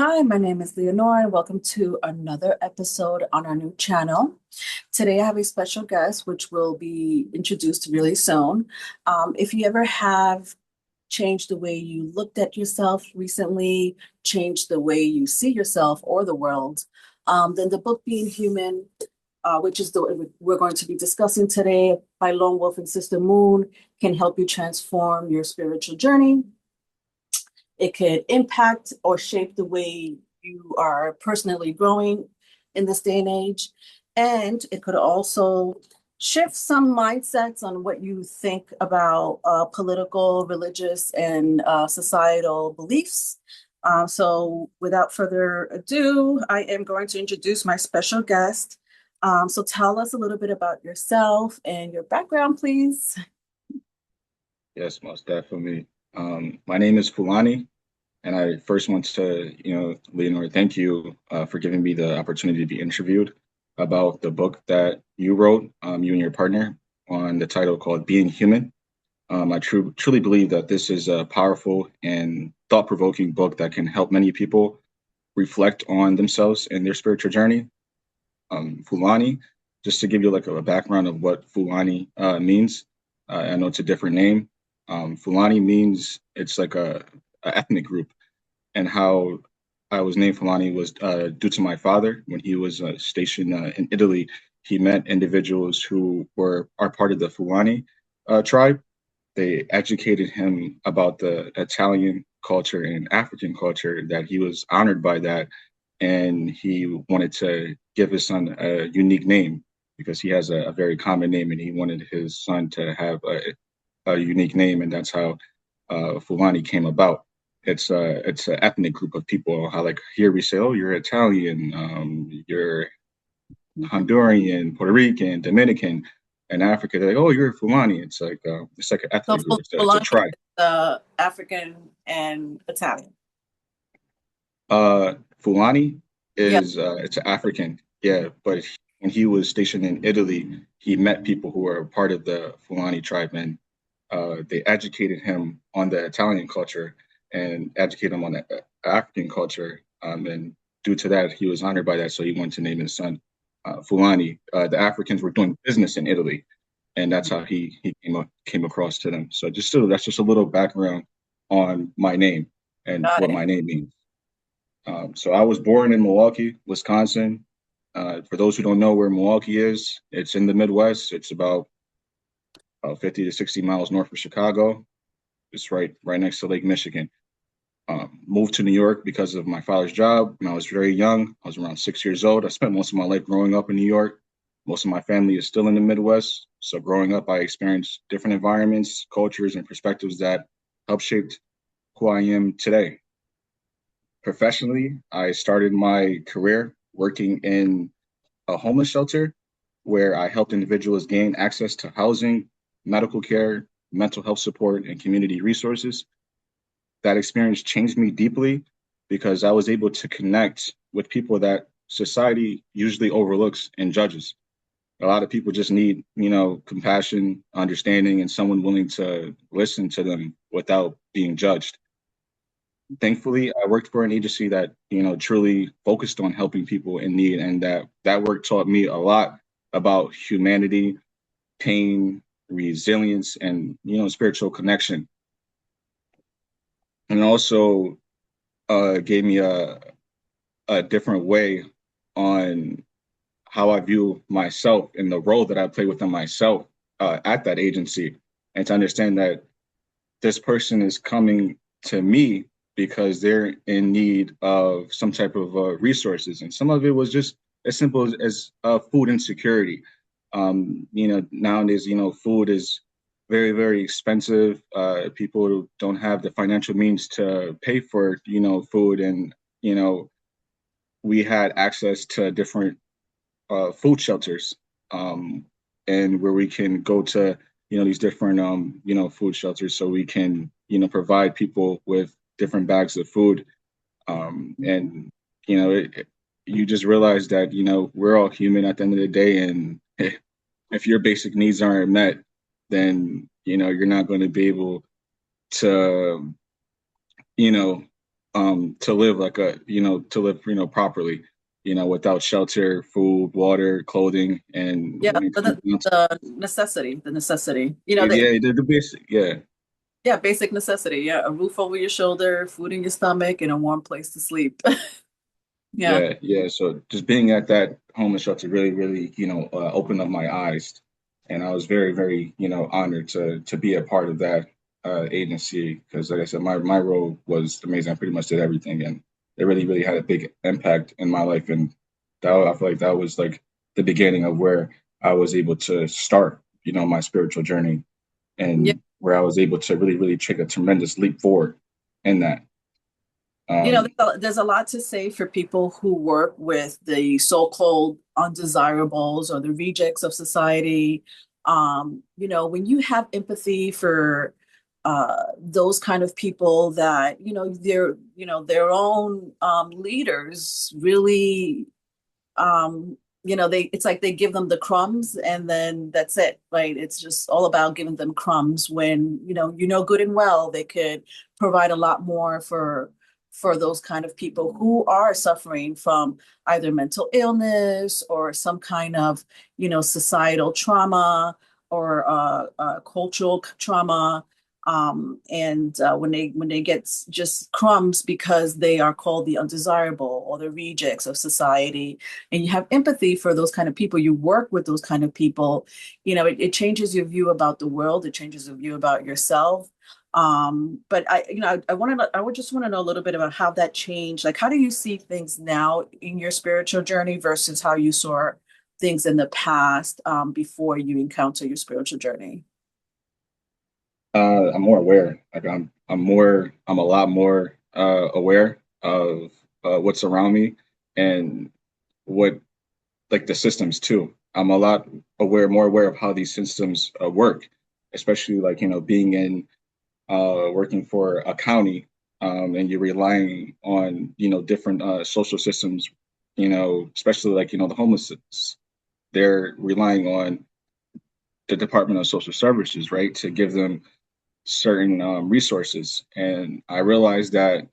Hi, my name is Leonore, and welcome to another episode on our new channel. Today, I have a special guest, which will be introduced really soon. If you ever have changed the way you looked at yourself recently, changed the way you see yourself or the world, then the book Being Human, which is the we're going to be discussing today by Lone Wolf and Sister Moon, can help you transform your spiritual journey. It could impact or shape the way you are personally growing in this day and age. And it could also shift some mindsets on what you think about political, religious, and societal beliefs. So, without further ado, I am going to introduce my special guest. So, tell us a little bit about yourself and your background, please. Yes, most definitely. My name is Fulani, and I first want to, Leonore, thank you for giving me the opportunity to be interviewed about the book that you wrote, you and your partner, on the title called Being Human. I truly believe that this is a powerful and thought-provoking book that can help many people reflect on themselves and their spiritual journey. Fulani, just to give you like a background of what Fulani means, I know it's a different name. Fulani means it's like a ethnic group, and how I was named Fulani was due to my father. When he was stationed in Italy, he met individuals who are part of the Fulani tribe. They educated him about the Italian culture and African culture, that he was honored by that, and he wanted to give his son a unique name because he has a very common name, and he wanted his son to have a unique name, and that's how Fulani came about. It's an ethnic group of people. How like here we say, oh, you're Italian, you're Honduran, Puerto Rican, Dominican. In Africa, they're like, oh, you're Fulani. It's like an So, ethnic group. It's a Fulani tribe. is African and Italian. Uh, Fulani Yeah. is it's African, yeah. But when he was stationed in Italy, he met people who were part of the Fulani tribe, and they educated him on the Italian culture and educated him on the African culture. And due to that, he was honored by that, so he wanted to name his son Fulani. The Africans were doing business in Italy, and that's how he came across to them. So that's just a little background on my name and Got what it. my name means. So I was born in Milwaukee, Wisconsin. For those who don't know where Milwaukee is, it's in the Midwest. It's about 50 to 60 miles north of Chicago. It's right next to Lake Michigan. Moved to New York because of my father's job when I was very young. I was around 6 years old. I spent most of my life growing up in New York. Most of my family is still in the Midwest. So growing up, I experienced different environments, cultures, and perspectives that helped shape who I am today. Professionally, I started my career working in a homeless shelter where I helped individuals gain access to housing, medical care, mental health support, and community resources. That experience changed me deeply because I was able to connect with people that society usually overlooks and judges. A lot of people just need, compassion, understanding, and someone willing to listen to them without being judged. Thankfully, I worked for an agency that, truly focused on helping people in need, and that work taught me a lot about humanity, pain, resilience, and spiritual connection. And also gave me a different way on how I view myself and the role that I play within myself at that agency, and to understand that this person is coming to me because they're in need of some type of resources, and some of it was just as simple as food insecurity. Nowadays, food is very, very expensive. People don't have the financial means to pay for, food, and you know, we had access to different food shelters, um, and where we can go to, these different, food shelters, so we can, provide people with different bags of food. And, you just realize that, we're all human at the end of the day. And if your basic needs aren't met, then, you're not going to be able to, you know, to live like a, to live, properly, without shelter, food, water, clothing, and Yeah, when it but comes down to, the necessity, yeah, the basic, yeah. yeah, basic necessity. Yeah, a roof over your shoulder, food in your stomach, and a warm place to sleep. Yeah. Yeah, yeah. So just being at that homeless shelter really, really, opened up my eyes, and I was very, very, honored to be a part of that agency because, like I said, my role was amazing. I pretty much did everything, and it really, really had a big impact in my life. And that I feel like that was like the beginning of where I was able to start, my spiritual journey, Yeah. and where I was able to really, really take a tremendous leap forward in that. Um, There's a lot to say for people who work with the so-called undesirables or the rejects of society. When you have empathy for those kind of people that, their own leaders really, it's like they give them the crumbs and then that's it, right? It's just all about giving them crumbs when, good and well they could provide a lot more for those kind of people who are suffering from either mental illness or some kind of, societal trauma or cultural trauma. And when they get just crumbs because they are called the undesirable or the rejects of society, and you have empathy for those kind of people, you work with those kind of people, it changes your view about the world, it changes your view about yourself. But I would just want to know a little bit about how that changed. Like, how do you see things now in your spiritual journey versus how you saw things in the past, before you encounter your spiritual journey? I'm more aware. Like I'm a lot more aware of what's around me and what like the systems too. I'm a lot more aware of how these systems work, especially like being in working for a county, and you're relying on different social systems, especially like the homeless. They're relying on the Department of Social Services, right, to give them certain resources. And I realized that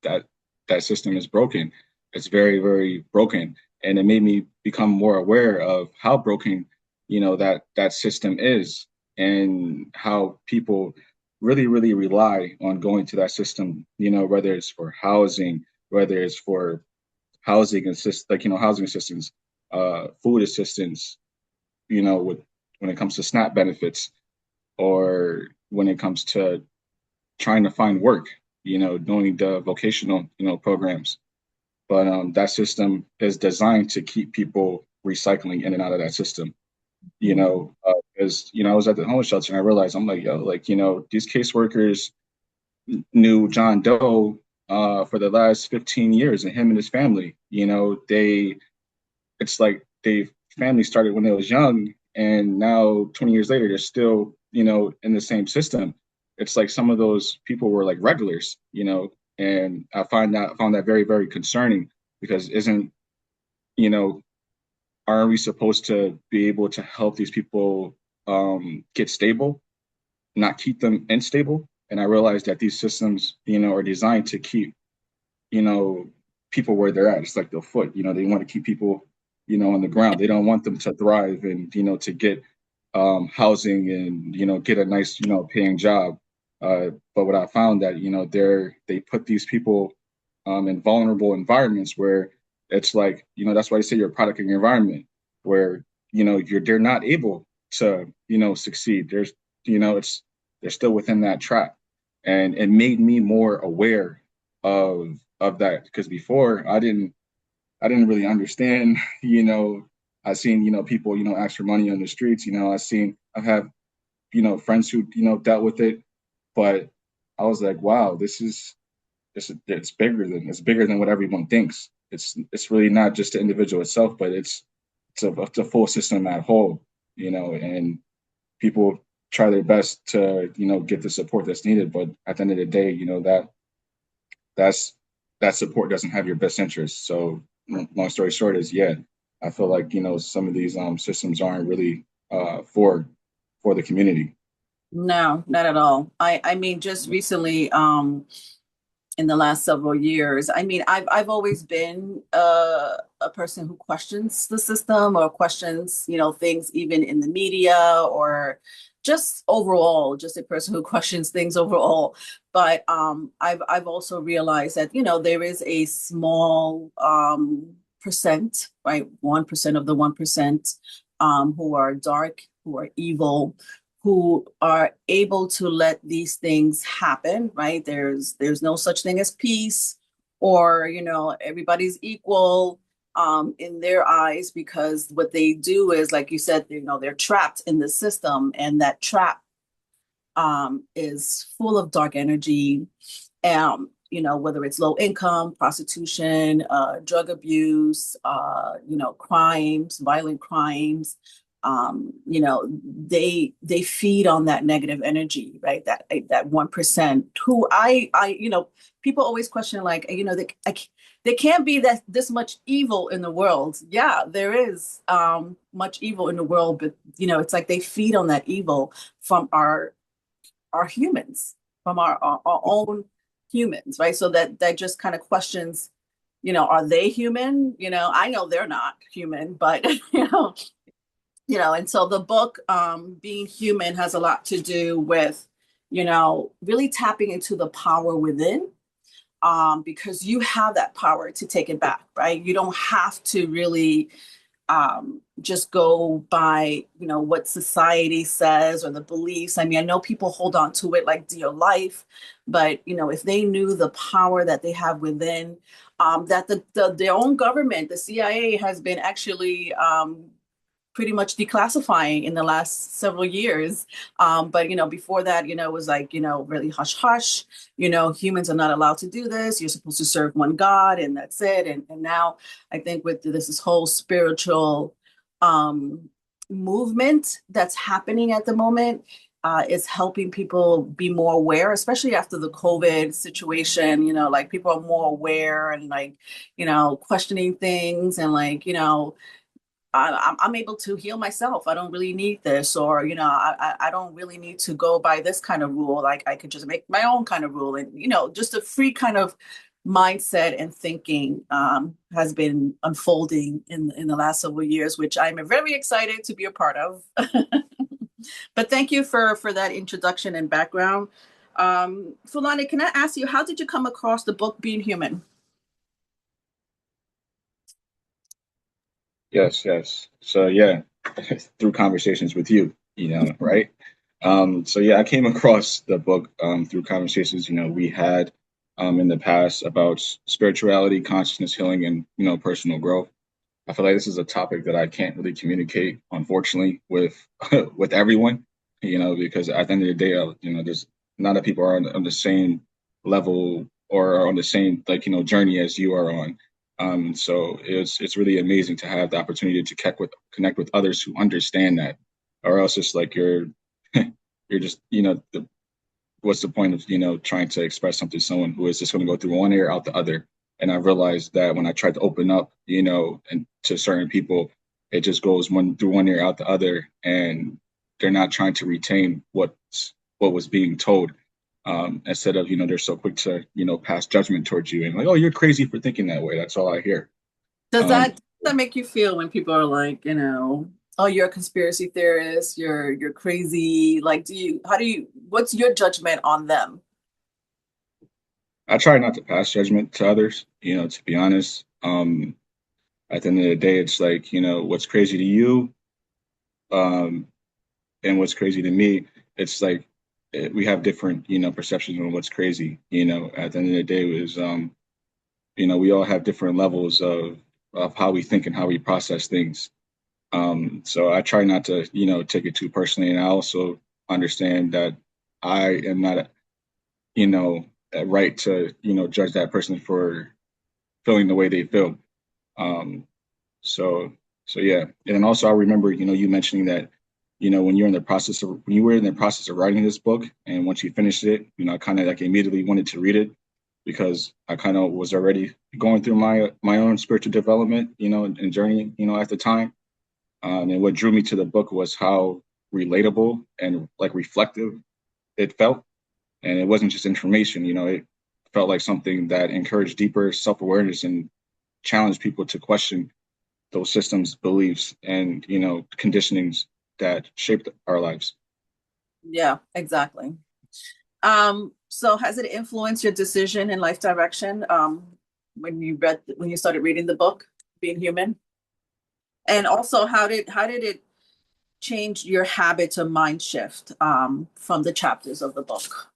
that system is broken. It's very, very broken, and it made me become more aware of how broken, that system is, and how people really, really rely on going to that system. Whether it's for housing, whether it's for housing assistance, food assistance. With when it comes to SNAP benefits, or when it comes to trying to find work, doing the vocational, programs. But that system is designed to keep people recycling in and out of that system. Because I was at the homeless shelter and I realized I'm like, yo, like these caseworkers knew John Doe for the last 15 years, and him and his family. It's like they family started when they was young, and now 20 years later they're still in the same system. It's like some of those people were like regulars, and found that very, very concerning, because isn't you know aren't we supposed to be able to help these people get stable, not keep them unstable? And I realized that these systems are designed to keep you know, people where they're at. It's like the foot, they want to keep people, on the ground. They don't want them to thrive and, to get housing and, get a nice, paying job. But what I found that, they put these people in vulnerable environments where it's like, that's why they say you're a product of your environment, where, they're not able to, succeed. It's, they're still within that trap. And it made me more aware of that, because before I didn't really understand. I seen people ask for money on the streets. I have friends who dealt with it, but I was like, wow, it's bigger than what everyone thinks. It's really not just the individual itself, but it's a full system at whole. And people try their best to get the support that's needed, but at the end of the day, that's that support doesn't have your best interest. So long story short is, yeah, I feel like some of these systems aren't really for the community. No, not at all. I mean, just recently, in the last several years. I mean, I've always been a person who questions the system or questions, things even in the media or just overall, just a person who questions things overall. But I've also realized that, there is a small percent, right? 1% of the 1% who are dark, who are evil, who are able to let these things happen, right? There's no such thing as peace or, everybody's equal in their eyes because what they do is, like you said, they're trapped in the system, and that trap is full of dark energy. Whether it's low income, prostitution, drug abuse, crimes, violent crimes, they feed on that negative energy, right? That 1% who people always question, like, there can't be that this much evil in the world. Yeah, there is much evil in the world, but it's like they feed on that evil from our humans, from our own humans, right? So that just kind of questions, are they human? I know they're not human, but and so the book, Being Human, has a lot to do with, really tapping into the power within, because you have that power to take it back, right? You don't have to really just go by, what society says or the beliefs. I mean, I know people hold on to it like dear life, but if they knew the power that they have within, that their own government, the CIA, has been actually pretty much declassifying in the last several years. But before that, it was like, really hush hush. Humans are not allowed to do this. You're supposed to serve one God, and that's it. And now I think with this whole spiritual movement that's happening at the moment. Is helping people be more aware, especially after the COVID situation. Like people are more aware and like, questioning things and like, I'm able to heal myself. I don't really need this, or I don't really need to go by this kind of rule. Like I could just make my own kind of rule, and just a free kind of mindset and thinking has been unfolding in the last several years, which I'm very excited to be a part of. But thank you for that introduction and background. Fulani, can I ask you, how did you come across the book Being Human? Yes, yes. So yeah, through conversations with you, right? So yeah, I came across the book through conversations, we had in the past about spirituality, consciousness, healing, and personal growth. I feel like this is a topic that I can't really communicate, unfortunately, with with everyone, because at the end of the day, there's not that people are on the same level or are on the same journey as you are on. So it's really amazing to have the opportunity to connect with others who understand that, or else it's like you're just what's the point of trying to express something to someone who is just going to go through one ear out the other. And I realized that when I tried to open up, and to certain people, it just goes one through one ear out the other, and they're not trying to retain what was being told. Instead of they're so quick to pass judgment towards you and like, oh, you're crazy for thinking that way. That's all I hear. Does um that make you feel when people are like, oh, you're a conspiracy theorist, you're crazy? Like, what's your judgment on them? I try not to pass judgment to others, to be honest. At the end of the day, it's like, what's crazy to you, um and what's crazy to me, it's like we have different perceptions on what's crazy. At the end of the day, is we all have different levels of how we think and how we process things. So I try not to take it too personally, and I also understand that I am not right to judge that person for feeling the way they feel. um so so yeah. And then also I remember you mentioning that when you were in the process of writing this book, and once you finished it, I kind of like immediately wanted to read it, because I kind of was already going through my own spiritual development, and journey, at the time. And what drew me to the book was how relatable and like reflective it felt, and it wasn't just information. It felt like something that encouraged deeper self-awareness and challenged people to question those systems, beliefs, and conditionings that shaped our lives. Yeah, exactly. So has it influenced your decision in life direction, when you started reading the book, Being Human? And also, how did it change your habits or mind shift from the chapters of the book?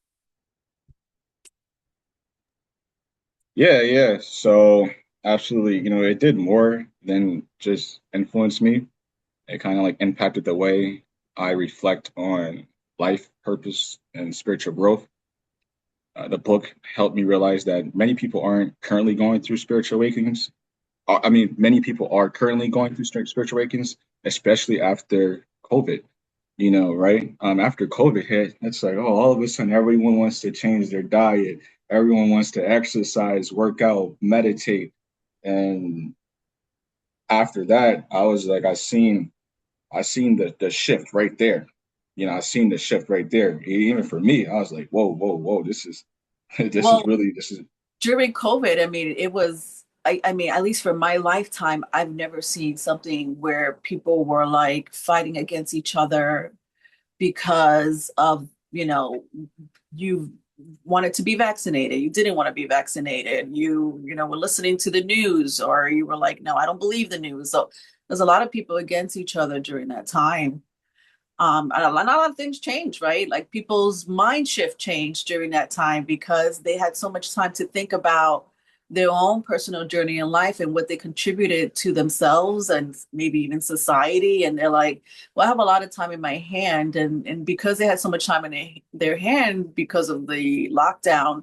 Yeah, yeah. So absolutely, it did more than just influence me. It kind of like impacted the way I reflect on life, purpose, and spiritual growth. The book helped me realize that many people aren't currently going through spiritual awakenings. I mean, many people are currently going through spiritual awakenings, especially after COVID. Right? After COVID hit, it's like, oh, all of a sudden, everyone wants to change their diet. Everyone wants to exercise, work out, meditate. And after that, I was like, I seen the shift right there. I seen the shift right there. Even for me, I was like, whoa, whoa, whoa, this is this is Well, really this is during COVID, I mean, it was, I mean, at least for my lifetime, I've never seen something where people were like fighting against each other because of, you wanted to be vaccinated, you didn't want to be vaccinated, were listening to the news, or you were like, no, I don't believe the news. So there's a lot of people against each other during that time. And a lot of things changed, right? Like people's mind shift changed during that time because they had so much time to think about their own personal journey in life and what they contributed to themselves and maybe even society. And they're like, well, I have a lot of time in my hand. And because they had so much time in their hand because of the lockdown,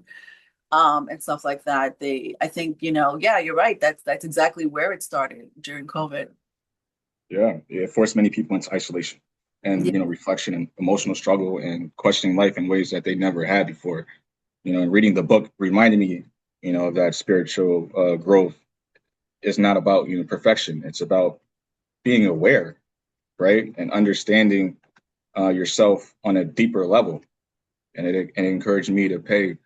and stuff like that, I think, yeah, you're right. That's exactly where it started during COVID. yeah, it forced many people into isolation and Yeah. reflection and emotional struggle and questioning life in ways that they never had before. And reading the book reminded me, that spiritual growth is not about perfection. It's about being aware, right, and understanding yourself on a deeper level. And it encouraged me to pay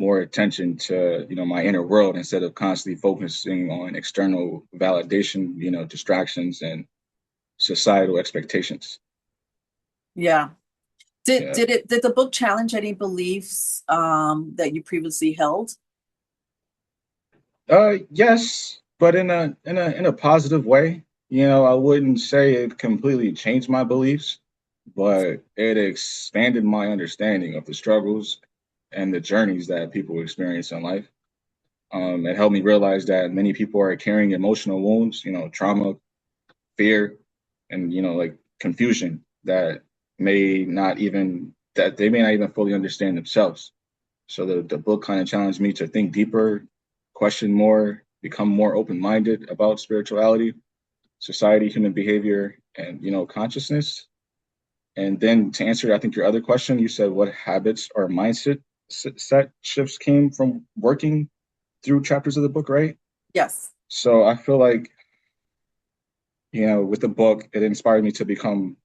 more attention to my inner world instead of constantly focusing on external validation, distractions and societal expectations. Yeah. Did Yeah. did it did the book challenge any beliefs that you previously held? Yes, but in a positive way. I wouldn't say it completely changed my beliefs, but it expanded my understanding of the struggles and the journeys that people experience in life. It helped me realize that many people are carrying emotional wounds, trauma, fear, and like confusion that they may not even fully understand themselves. So the book kind of challenged me to think deeper, question more, become more open-minded about spirituality, society, human behavior, and consciousness. And then to answer, I think your other question, you said what habits or mindset set shifts came from working through chapters of the book, right? Yes. So I feel like, with the book, it inspired me to become,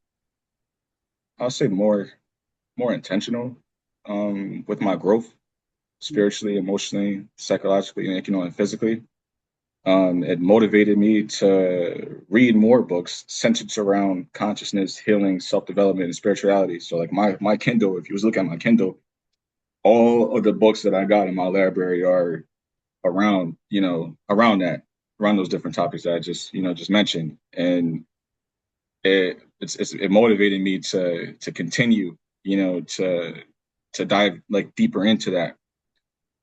I'll say more intentional with my growth spiritually, emotionally, psychologically, and physically. It motivated me to read more books centered around consciousness, healing, self development, and spirituality. So, like my Kindle, if you was looking at my Kindle, all of the books that I got in my library are around those different topics that I just mentioned, and it motivated me to continue, to dive like deeper into that.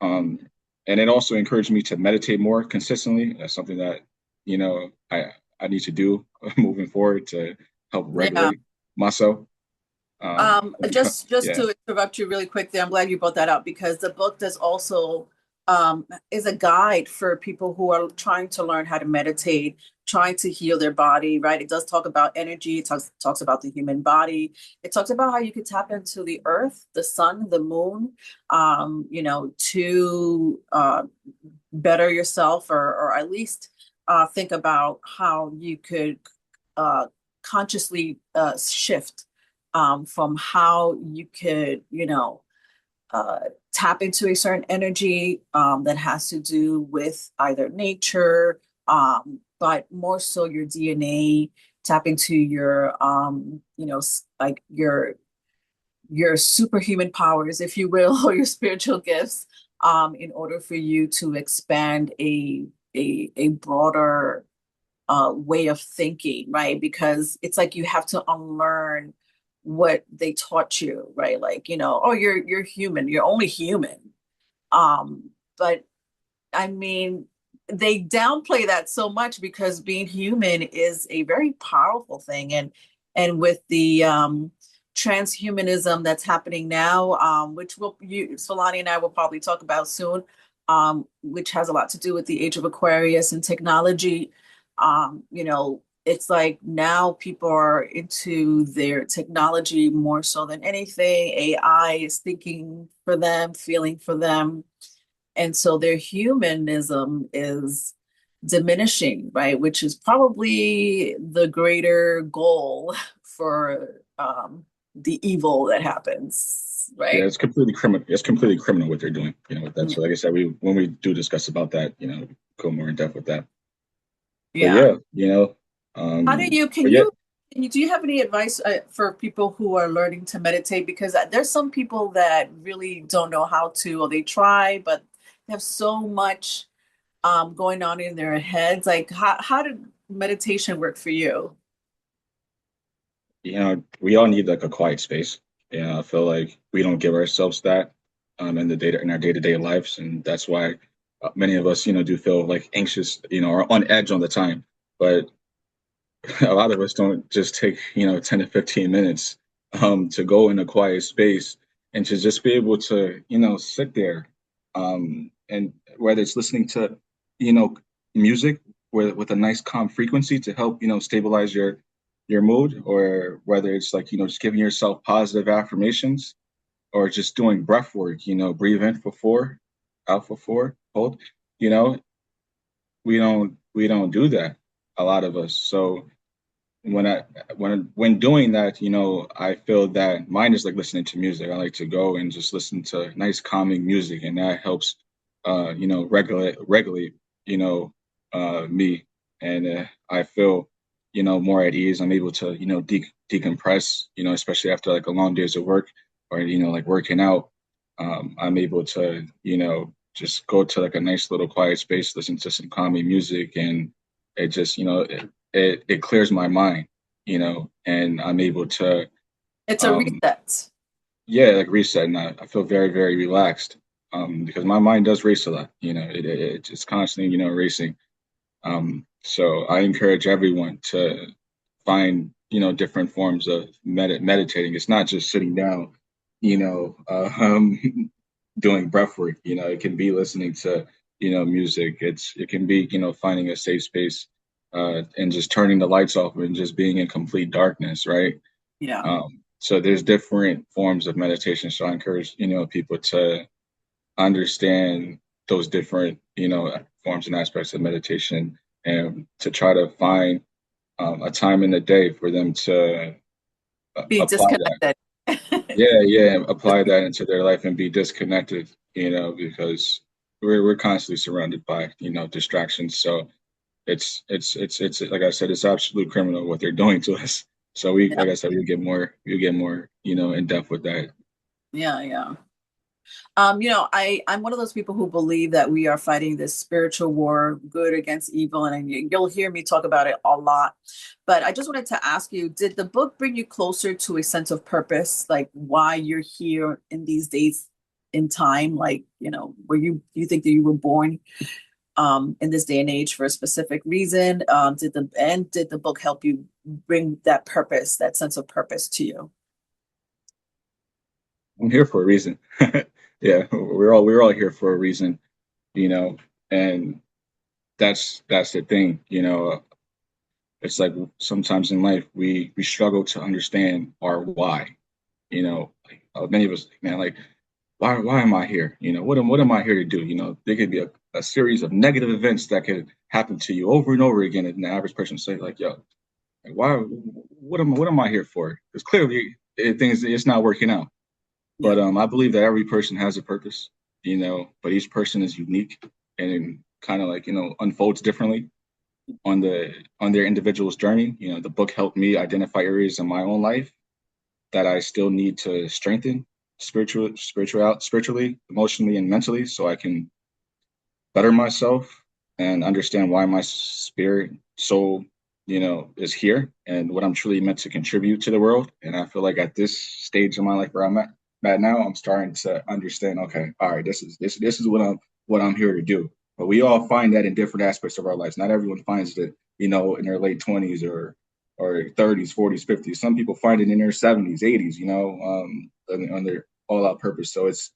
Um, and it also encouraged me to meditate more consistently. That's something that I need to do moving forward to help Yeah. regulate myself. Because Just yeah, to interrupt you really quick there, I'm glad you brought that up because the book does also is a guide for people who are trying to learn how to meditate, trying to heal their body, right? It does talk about energy, it talks about the human body. It talks about how you could tap into the earth, the sun, the moon, to better yourself, or at least think about how you could uh, consciously shift from how you could, tap into a certain energy that has to do with either nature, but more so your DNA, tap into your, like your superhuman powers, if you will, or your spiritual gifts, in order for you to expand a broader way of thinking, right? Because it's like you have to unlearn what they taught you, right? Like, oh, you're human, you're only human. But I mean, they downplay that so much because being human is a very powerful thing. And with the transhumanism that's happening now, which Solani and I will probably talk about soon, which has a lot to do with the age of Aquarius and technology. It's like now people are into their technology more so than anything. AI is thinking for them, feeling for them, and so their humanism is diminishing, right? Which is probably the greater goal for the evil that happens, Yeah, right? it's completely criminal. It's completely criminal what they're doing, with that. So, like I said, when we do discuss about that, go more in depth with that. But Yeah. yeah, How do you, but yeah, do you have any advice for people who are learning to meditate? Because there's some people that really don't know how to, or they try, but they have so much going on in their heads. Like, how did meditation work for you? we all need like a quiet space. Yeah, I feel like we don't give ourselves that in our day-to-day lives, and that's why many of us, do feel like anxious, or on edge on the time. But a lot of us don't just take 10 to 15 minutes to go in a quiet space and to just be able to sit there, and whether it's listening to you know music with a nice calm frequency to help stabilize your mood, or whether it's like just giving yourself positive affirmations, or just doing breath work, breathe in for 4, out for 4, hold. you know we don't do that, a lot of us. So when I when doing that, I feel that mine is like listening to music. I like to go and just listen to nice calming music, and that helps, regulate, me, and I feel, more at ease. I'm able to, decompress, especially after like a long days of work, or like working out. I'm able to, just go to like a nice little quiet space, listen to some calming music, and it just, it clears my mind, and I'm able to, It's a um, reset. yeah, like reset, and I feel very, very relaxed, because my mind does race a lot, it's constantly, racing. So I encourage everyone to find, different forms of meditating. It's not just sitting down, doing breath work. It can be listening to, music. It can be, finding a safe space, and just turning the lights off and just being in complete darkness, right? Yeah. So there's different forms of meditation. So I encourage, people to understand those different, forms and aspects of meditation, and to try to find a time in the day for them to Be apply that. disconnected. Yeah, yeah, apply that into their life and be disconnected, because we're constantly surrounded by, distractions. So it's like I said, it's absolute criminal what they're doing to us. So Yeah. like I said, we get more, in depth with that. Yeah. Yeah. I'm one of those people who believe that we are fighting this spiritual war, good against evil, and you'll hear me talk about it a lot. But I just wanted to ask you, did the book bring you closer to a sense of purpose, like why you're here in these days in time? Like, were you think that you were born in this day and age for a specific reason? Did the book help you bring that purpose, that sense of purpose to you? I'm here for a reason. Yeah, we're all here for a reason, you know, and that's the thing. It's like sometimes in life we struggle to understand our why. Like, many of us, man, like why am I here? What am I here to do? There could be a series of negative events that could happen to you over and over again, and the average person say like, yo, like, why? What am I here for? Because clearly, things it's not working out. Yeah. I believe that every person has a purpose, but each person is unique and kind of like, unfolds differently on their individual's journey. The book helped me identify areas in my own life that I still need to strengthen spiritually, emotionally, and mentally, so I can better myself and understand why my spirit soul, is here and what I'm truly meant to contribute to the world. And I feel like at this stage of my life where I'm at now, I'm starting to understand, okay, all right, this is what I'm here to do. But we all find that in different aspects of our lives. Not everyone finds it, in their late 20s or 30s, 40s, 50s. Some people find it in their 70s, 80s, on their all out purpose. So it's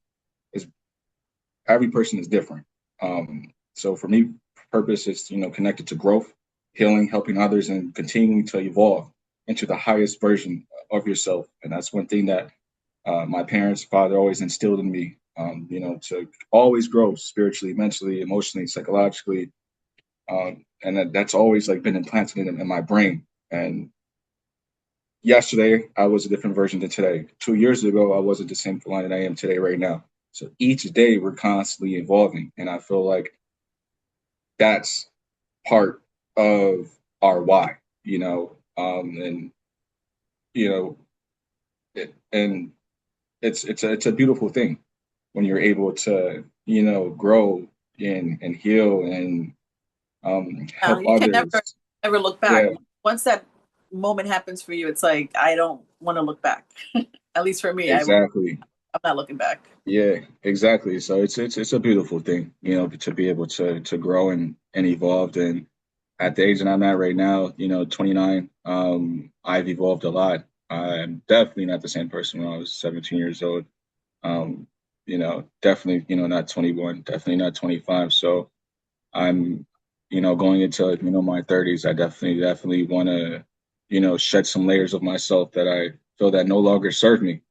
every person is different. So for me, purpose is, connected to growth, healing, helping others, and continuing to evolve into the highest version of yourself. And that's one thing that my parents, father always instilled in me, to always grow spiritually, mentally, emotionally, psychologically. And that's always like been implanted in my brain. And yesterday, I was a different version than today. 2 years ago, I wasn't the same Fulani that I am today, right now. So each day, we're constantly evolving. And I feel like that's part of our why, and, you know, and it's a beautiful thing when you're able to, grow and heal and help You can others. never look back. Yeah, Once that moment happens for you, it's like I don't want to look back. At least for me, exactly. I'm not looking back. Yeah, exactly. So it's a beautiful thing, to be able to grow and evolve. And at the age that I'm at right now, 29, I've evolved a lot. I'm definitely not the same person when I was 17 years old. Um, definitely, not 21, definitely not 25. So I'm, going into, my 30s, I definitely want to, shed some layers of myself that I feel that no longer serve me,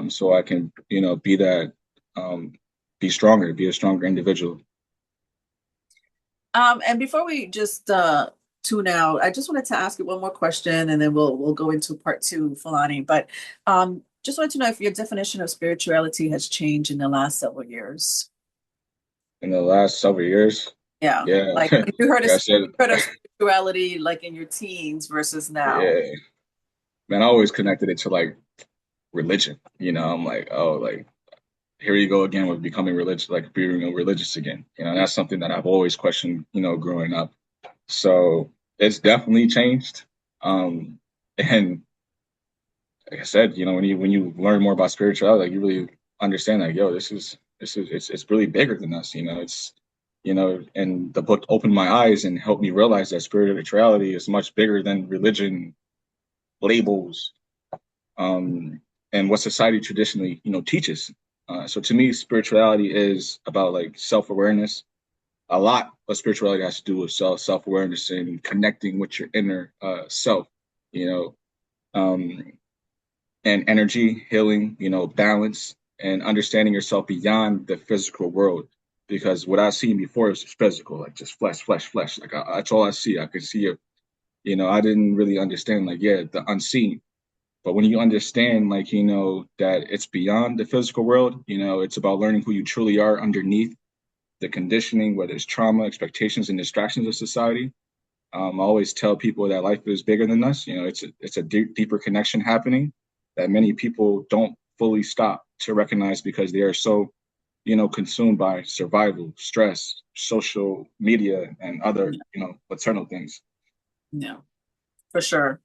so I can, um, be stronger, be a stronger individual. And before we just tune out, I just wanted to ask you one more question, and then we'll go into part two, Fulani. But just wanted to know if your definition of spirituality has changed in the last several years. In the last several years, Yeah, yeah, like when you heard like I said, of spirituality, like in your teens versus now. yeah, man, I always connected it to like religion. I'm like, oh, like here you go again with becoming religious, like being religious again. That's something that I've always questioned, growing up. So it's definitely changed. Um, and like I said, when you learn more about spirituality, like you really understand that, yo, this is it's really bigger than us. And the book opened my eyes and helped me realize that spirituality is much bigger than religion, labels, um, and what society traditionally, teaches. So to me, spirituality is about like self-awareness. A lot of spirituality has to do with self-awareness and connecting with your inner self, you know, um, and energy, healing, balance, and understanding yourself beyond the physical world. Because what I seen before was just physical, like just flesh, flesh, flesh. Like that's all I see. I could see it. I didn't really understand, like, yeah, the unseen. But when you understand, like, that it's beyond the physical world, it's about learning who you truly are underneath the conditioning, whether it's trauma, expectations, and distractions of society. I always tell people that life is bigger than us. It's a deeper connection happening that many people don't fully stop to recognize because they are so, consumed by survival, stress, social media, and other, maternal things. Yeah, for sure.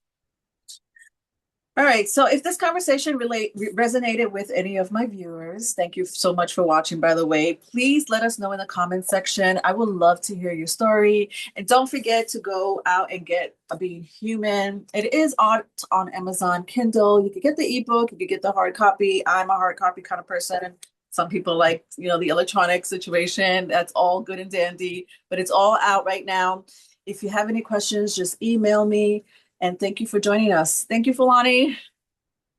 All right. So if this conversation resonated with any of my viewers, thank you so much for watching, by the way. Please let us know in the comment section. I would love to hear your story. And don't forget to go out and get a Being Human. It is on Amazon Kindle. You could get the ebook, you could get the hard copy. I'm a hard copy kind of person. Some people like, the electronic situation. That's all good and dandy, but it's all out right now. If you have any questions, just email me. And thank you for joining us. Thank you, Fulani.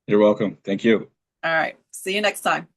You're welcome. Thank you. All right. See you next time.